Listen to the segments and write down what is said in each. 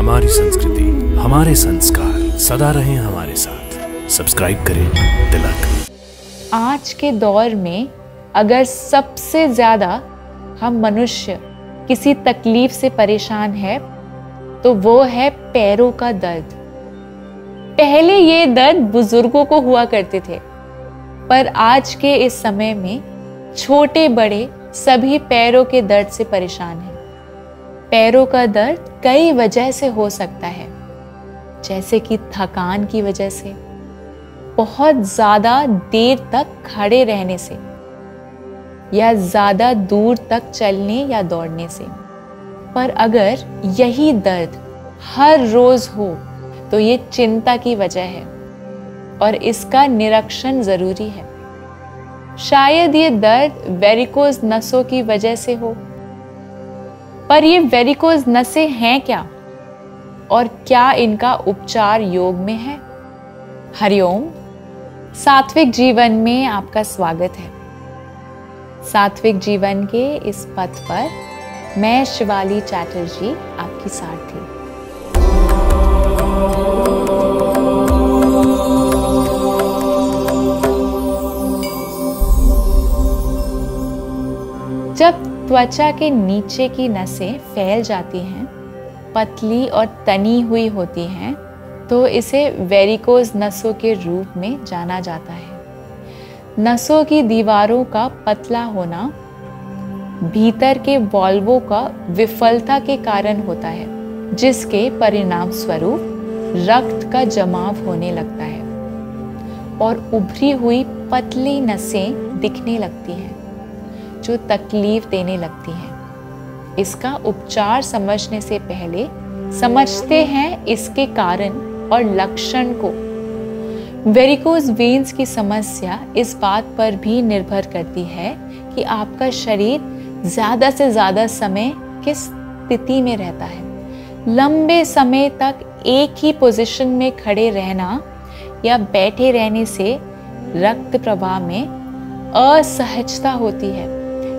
हमारी संस्कृति, हमारे संस्कार सदा रहें हमारे साथ। सब्सक्राइब करें तिलक। आज के दौर में अगर सबसे ज्यादा हम मनुष्य किसी तकलीफ से परेशान है तो वो है पैरों का दर्द। पहले ये दर्द बुजुर्गों को हुआ करते थे, पर आज के इस समय में छोटे बड़े सभी पैरों के दर्द से परेशान हैं। पैरों का दर्द कई वजह से हो सकता है, जैसे कि थकान की वजह से, बहुत ज्यादा देर तक खड़े रहने से, या ज्यादा दूर तक चलने या दौड़ने से। पर अगर यही दर्द हर रोज हो तो ये चिंता की वजह है और इसका निरीक्षण जरूरी है। शायद ये दर्द वेरिकोज नसों की वजह से हो, पर ये वेरिकोज नसें हैं क्या और क्या इनका उपचार योग में है? हरिओम, सात्विक जीवन में आपका स्वागत है। सात्विक जीवन के इस पथ पर मैं शिवाली चैटर्जी आपकी सारथी। जब त्वचा के नीचे की नसें फैल जाती हैं, पतली और तनी हुई होती हैं, तो इसे वेरिकोज नसों के रूप में जाना जाता है। नसों की दीवारों का पतला होना भीतर के वाल्वों का विफलता के कारण होता है, जिसके परिणाम स्वरूप रक्त का जमाव होने लगता है और उभरी हुई पतली नसें दिखने लगती हैं जो तकलीफ देने लगती हैं। इसका उपचार समझने से पहले समझते हैं इसके कारण और लक्षण को। वेरिकोज वेन्स की समस्या इस बात पर भी निर्भर करती है कि आपका शरीर ज्यादा से ज्यादा समय किस स्थिति में रहता है। लंबे समय तक एक ही पोजीशन में खड़े रहना या बैठे रहने से रक्त प्रवाह में असहजता होती है,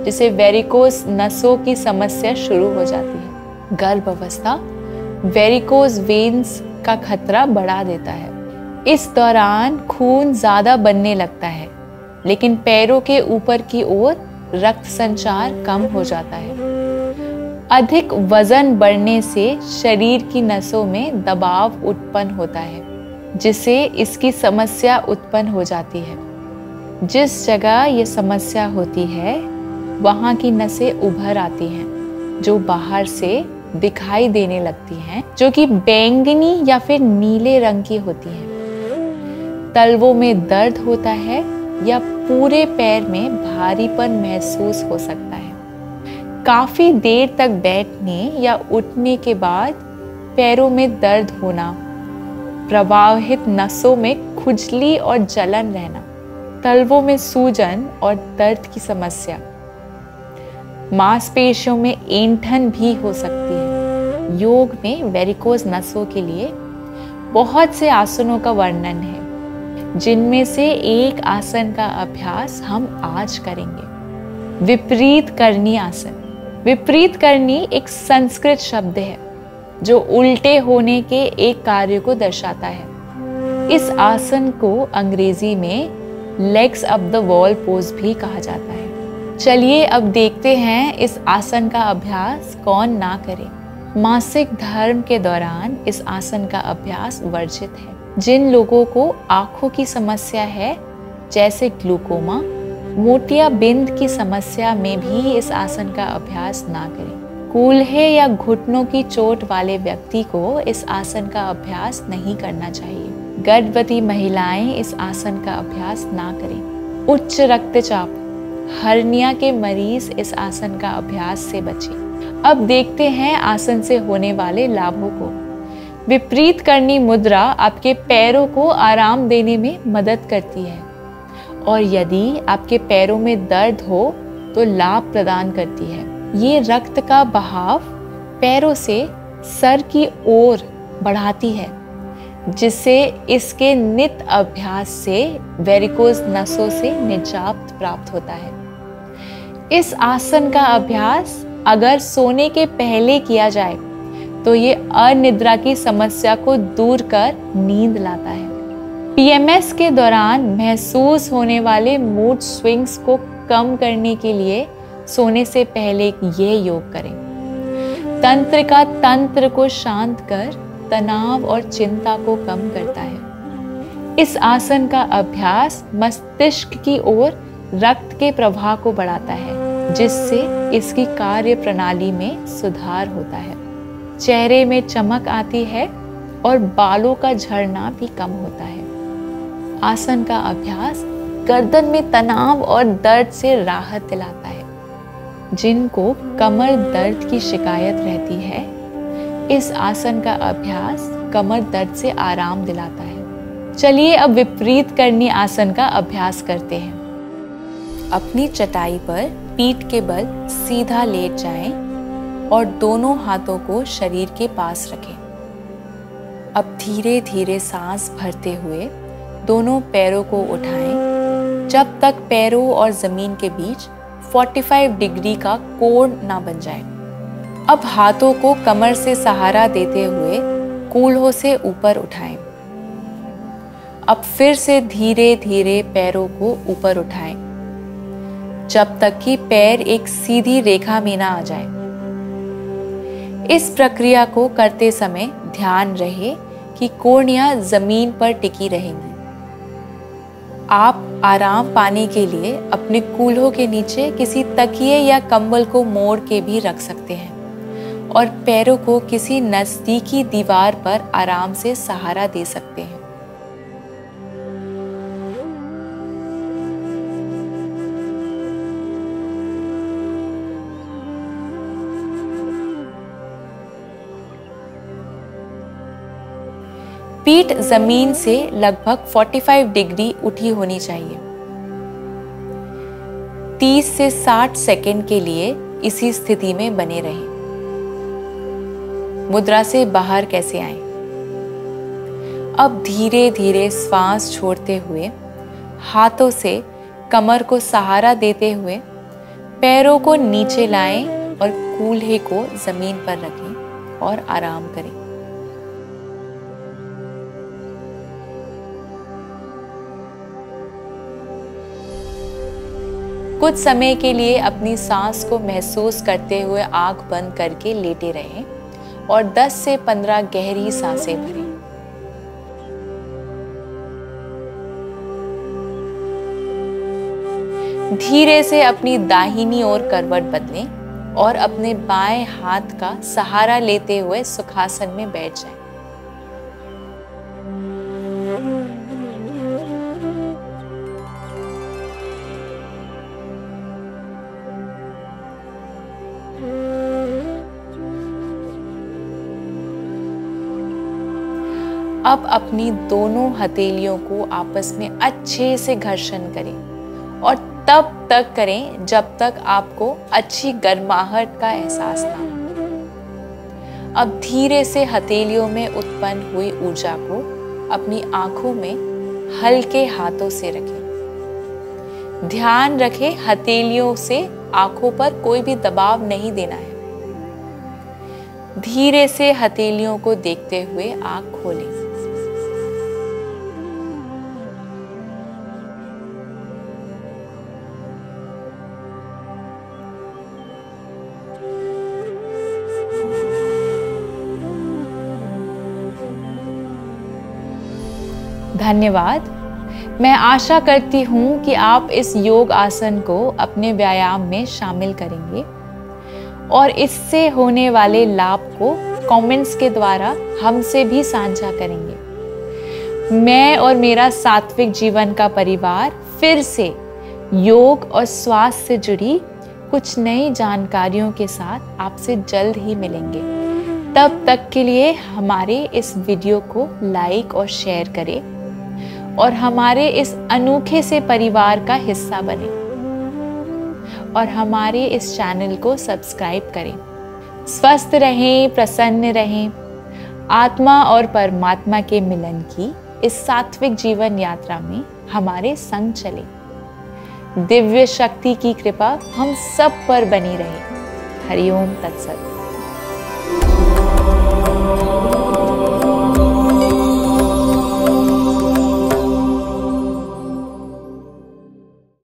जिससे वेरिकोज नसों की समस्या शुरू हो जाती है। गर्भावस्था वेरिकोज वेन्स का खतरा बढ़ा देता है। इस दौरान खून ज्यादा बनने लगता है, लेकिन पैरों के ऊपर की ओर रक्त संचार कम हो जाता है। अधिक वजन बढ़ने से शरीर की नसों में दबाव उत्पन्न होता है, जिससे इसकी समस्या उत्पन्न हो जाती है। जिस जगह ये समस्या होती है वहां की नसें उभर आती हैं, जो बाहर से दिखाई देने लगती हैं, जो कि बैंगनी या फिर नीले रंग की होती हैं। तलवों में दर्द होता है या पूरे पैर में भारीपन महसूस हो सकता है। काफी देर तक बैठने या उठने के बाद पैरों में दर्द होना, प्रवाहित नसों में खुजली और जलन रहना, तलवों में सूजन और दर्द की समस्या, मांसपेशियों में ऐंठन भी हो सकती है। योग में वेरिकोज नसों के लिए बहुत से आसनों का वर्णन है, जिनमें से एक आसन का अभ्यास हम आज करेंगे। विपरीत करनी आसन। विपरीत करनी एक संस्कृत शब्द है जो उल्टे होने के एक कार्य को दर्शाता है। इस आसन को अंग्रेजी में legs up the wall pose भी कहा जाता है। चलिए अब देखते हैं इस आसन का अभ्यास कौन ना करे। मासिक धर्म के दौरान इस आसन का अभ्यास वर्जित है। जिन लोगों को आंखों की समस्या है, जैसे ग्लूकोमा, मोतियाबिंद की समस्या में भी इस आसन का अभ्यास ना करें। कूल्हे या घुटनों की चोट वाले व्यक्ति को इस आसन का अभ्यास नहीं करना चाहिए। गर्भवती महिलाएं इस आसन का अभ्यास ना करें। उच्च रक्तचाप, हर्निया के मरीज इस आसन का अभ्यास से बचें। अब देखते हैं आसन से होने वाले लाभों को। विपरीत करनी मुद्रा आपके पैरों को आराम देने में मदद करती है और यदि आपके पैरों में दर्द हो तो लाभ प्रदान करती है। ये रक्त का बहाव पैरों से सर की ओर बढ़ाती है, जिससे इसके नित्य अभ्यास से वेरिकोज नसों से निजात प्राप्त होता है। इस आसन का अभ्यास अगर सोने के पहले किया जाए तो ये अनिद्रा की समस्या को दूर कर नींद लाता है। PMS के दौरान महसूस होने वाले मूड स्विंग्स को कम करने के लिए सोने से पहले ये योग करें। तंत्रिका तंत्र को शांत कर तनाव और चिंता को कम करता है। इस आसन का अभ्यास मस्तिष्क की ओर रक्त के प्रवाह को बढ़ाता है, जिससे इसकी कार्य प्रणाली में सुधार होता है। चेहरे में चमक आती है और बालों का झड़ना भी कम होता है। आसन का अभ्यास गर्दन में तनाव और दर्द से राहत दिलाता है। जिनको कमर दर्द की शिकायत रहती है, इस आसन का अभ्यास कमर दर्द से आराम दिलाता है। चलिए अब विपरीत करनी आसन का अभ्यास करते हैं। अपनी चटाई पर पीठ के बल सीधा लेट जाएं और दोनों हाथों को शरीर के पास रखें। अब धीरे धीरे सांस भरते हुए दोनों पैरों को उठाएं जब तक पैरों और जमीन के बीच 45 डिग्री का कोण ना बन जाए। अब हाथों को कमर से सहारा देते हुए कूल्हों से ऊपर उठाएं। अब फिर से धीरे धीरे पैरों को ऊपर उठाएं जब तक कि पैर एक सीधी रेखा में ना आ जाए। इस प्रक्रिया को करते समय ध्यान रहे कि कोहनियां जमीन पर टिकी रहेंगी। आप आराम पाने के लिए अपने कूल्हों के नीचे किसी तकिए या कंबल को मोड़ के भी रख सकते हैं और पैरों को किसी नजदीकी दीवार पर आराम से सहारा दे सकते हैं। पीठ जमीन से लगभग 45 डिग्री उठी होनी चाहिए। 30 से 60 सेकंड के लिए इसी स्थिति में बने रहें। मुद्रा से बाहर कैसे आएं? अब धीरे धीरे श्वास छोड़ते हुए हाथों से कमर को सहारा देते हुए पैरों को नीचे लाएं और कूल्हे को जमीन पर रखें और आराम करें। कुछ समय के लिए अपनी सांस को महसूस करते हुए आंख बंद करके लेटे रहें और 10 से 15 गहरी सांसें भरें। धीरे से अपनी दाहिनी ओर करवट बदलें और अपने बाएं हाथ का सहारा लेते हुए सुखासन में बैठ जाएं। अब अपनी दोनों हथेलियों को आपस में अच्छे से घर्षण करें और तब तक करें जब तक आपको अच्छी गर्माहट का एहसास ना हो। अब धीरे से हथेलियों में उत्पन्न हुई ऊर्जा को अपनी आंखों में हल्के हाथों से रखें। ध्यान रखें, हथेलियों से आंखों पर कोई भी दबाव नहीं देना है। धीरे से हथेलियों को देखते हुए आंख खोलें। धन्यवाद। मैं आशा करती हूँ कि आप इस योग आसन को अपने व्यायाम में शामिल करेंगे और इससे होने वाले लाभ को कमेंट्स के द्वारा हमसे भी साझा करेंगे। मैं और मेरा सात्विक जीवन का परिवार फिर से योग और स्वास्थ्य से जुड़ी कुछ नई जानकारियों के साथ आपसे जल्द ही मिलेंगे। तब तक के लिए हमारे इस वीडियो को लाइक और शेयर करें और हमारे इस अनोखे से परिवार का हिस्सा बने और हमारे इस चैनल को सब्सक्राइब करें। स्वस्थ रहें, प्रसन्न रहें, आत्मा और परमात्मा के मिलन की इस सात्विक जीवन यात्रा में हमारे संग चलें। दिव्य शक्ति की कृपा हम सब पर बनी रहे। हरि ओम तत्सत।